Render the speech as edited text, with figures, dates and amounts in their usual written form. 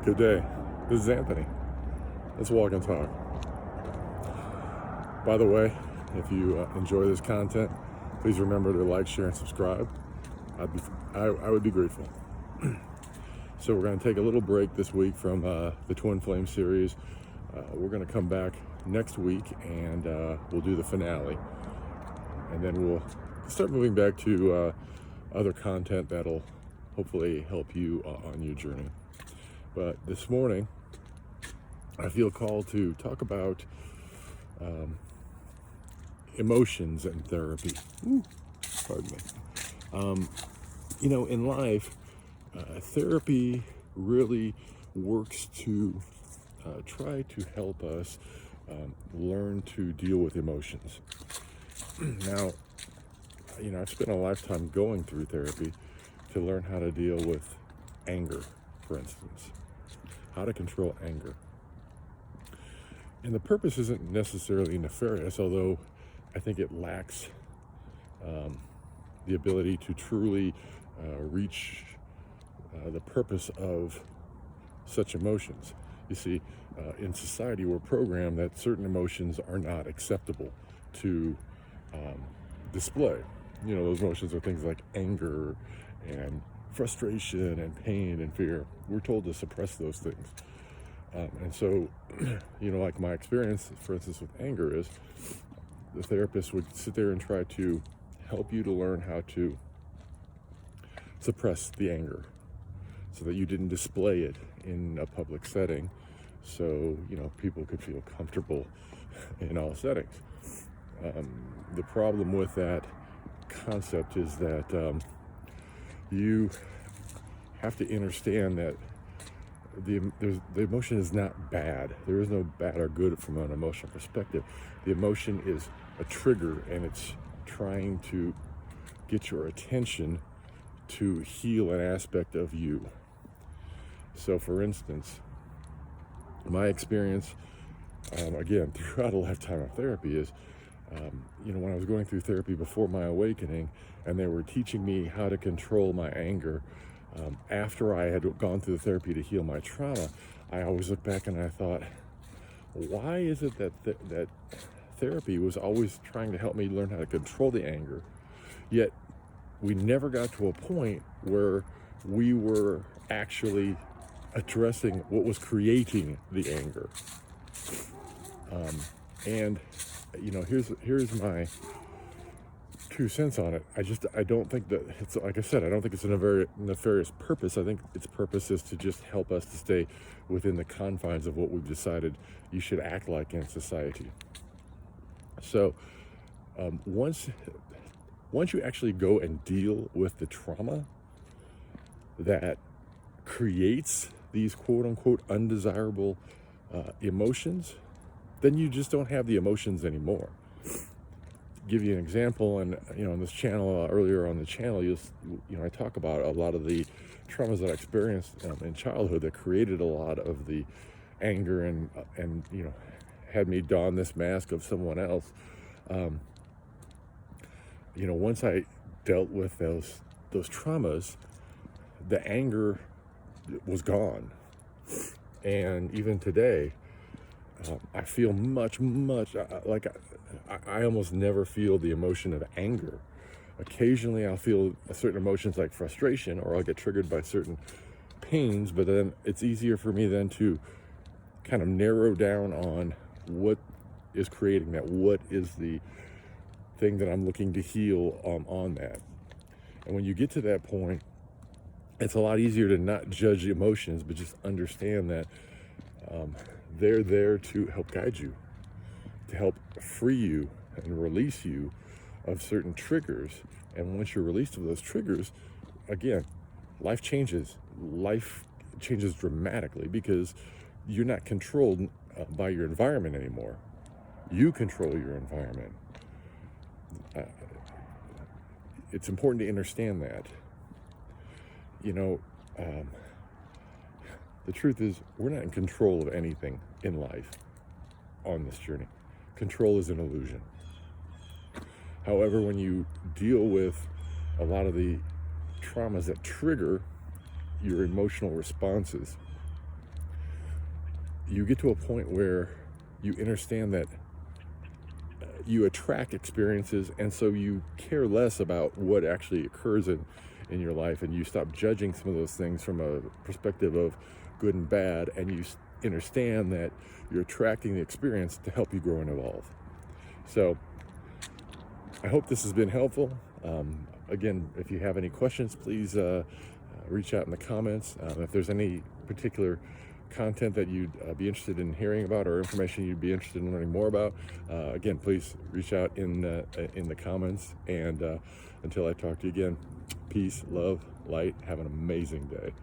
Good day. This is Anthony. Let's walk and talk. By the way, if you enjoy this content, please remember to like, share, and subscribe. I would be grateful. So we're going to take a little break this week from the Twin Flame series. We're going to come back next week and we'll do the finale. And then we'll start moving back to other content that'll hopefully help you on your journey. But this morning, I feel called to talk about emotions and therapy. Ooh, pardon me. In life, therapy really works to try to help us learn to deal with emotions. Now, I've spent a lifetime going through therapy to learn how to deal with anger, for instance, how to control anger. And the purpose isn't necessarily nefarious, although I think it lacks the ability to truly reach the purpose of such emotions. You see, in society, we're programmed that certain emotions are not acceptable to display. Those emotions are things like anger and frustration and pain and fear. We're told to suppress those things. And so, like my experience, for instance, with anger is the therapist would sit there and try to help you to learn how to suppress the anger so that you didn't display it in a public setting so, people could feel comfortable in all settings. The problem with that concept is that you have to understand that the emotion is not bad. There is no bad or good from an emotional perspective. The emotion is a trigger, and it's trying to get your attention to heal an aspect of you. So, for instance, my experience, again, throughout a lifetime of therapy is, when I was going through therapy before my awakening, and they were teaching me how to control my anger, after I had gone through the therapy to heal my trauma, I always looked back and I thought, why is it that that therapy was always trying to help me learn how to control the anger, yet we never got to a point where we were actually addressing what was creating the anger. And here's my 2 cents on it. I don't think that it's, like I said, I don't think it's a very nefarious purpose. I think its purpose is to just help us to stay within the confines of what we've decided you should act like in society. So once you actually go and deal with the trauma that creates these quote unquote undesirable emotions, then you just don't have the emotions anymore. Give you an example, and on this channel, earlier on the channel, I talk about a lot of the traumas that I experienced in childhood that created a lot of the anger and had me don this mask of someone else. Once I dealt with those traumas, the anger was gone, and even today, I feel much like I almost never feel the emotion of anger. Occasionally I'll feel certain emotions like frustration, or I'll get triggered by certain pains, but then it's easier for me then to kind of narrow down on what is creating that, what is the thing that I'm looking to heal on that. And when you get to that point, it's a lot easier to not judge the emotions, but just understand that they're there to help guide you, to help free you and release you of certain triggers. And once you're released of those triggers, again, life changes. Life changes dramatically because you're not controlled by your environment anymore. You control your environment. It's important to understand that. The truth is, we're not in control of anything in life on this journey. Control is an illusion. However, when you deal with a lot of the traumas that trigger your emotional responses, you get to a point where you understand that you attract experiences, and so you care less about what actually occurs in your life, and you stop judging some of those things from a perspective of good and bad, and you understand that you're attracting the experience to help you grow and evolve. So I hope this has been helpful. Again, if you have any questions, please reach out in the comments. If there's any particular content that you'd be interested in hearing about, or information you'd be interested in learning more about, again, please reach out in the comments. And until I talk to you again, peace, love, light. Have an amazing day.